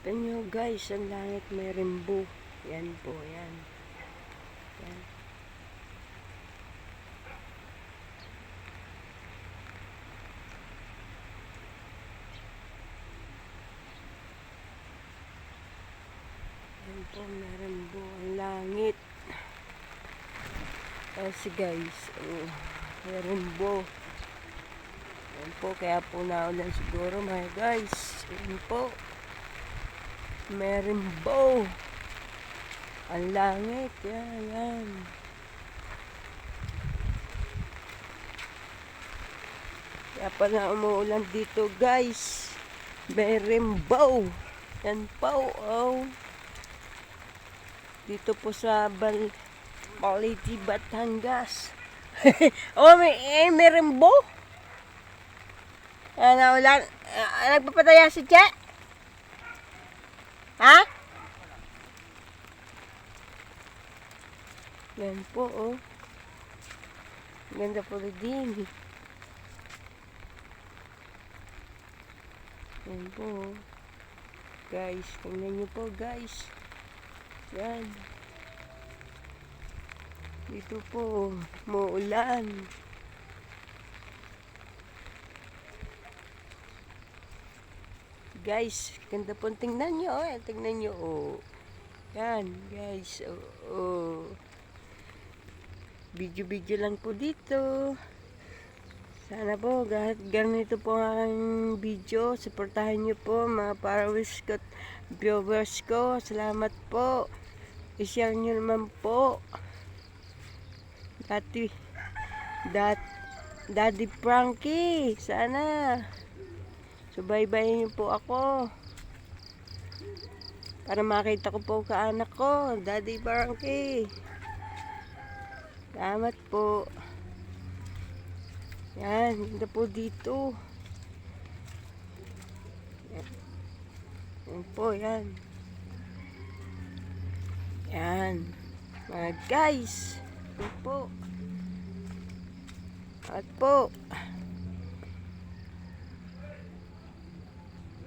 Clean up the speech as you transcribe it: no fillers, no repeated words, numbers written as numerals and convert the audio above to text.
Tignan nyo guys, ang langit may rainbow. Yan po, yan. Yan. Yan po, may rainbow ang langit. Kasi guys, may rainbow. Yan po, kaya po naulan siguro mga guys. Yan po. May rainbow. Ang langit, yan, yan. Kaya pala umuulan dito guys. May rainbow. Yan po, oh. Dito po sa Baliti, Batangas. Oh, may rainbow. Naulan. Nagpapataya si Che? Ha? Yan po, oh. Ganda po din. Yan po, oh. Guys, tingnan nyo po, guys. Yan. Dito po, muulan. Guys, ganda po. Tingnan nyo, oh. Tingnan nyo, oh. Yan, guys. Oh. Video-video lang po dito. Sana po, ganito po ang aking video. Supportahan nyo po mga followers ko, viewers ko. Salamat po. I-share nyo naman po. Daddy Frankie. Sana. Subaybayin nyo po ako. Para makita ko po kaanak ko. Daddy Frankie. Salamat po. Yan, ganda po dito. Yan po, yan. Yan. Mga guys. Yan po. At po.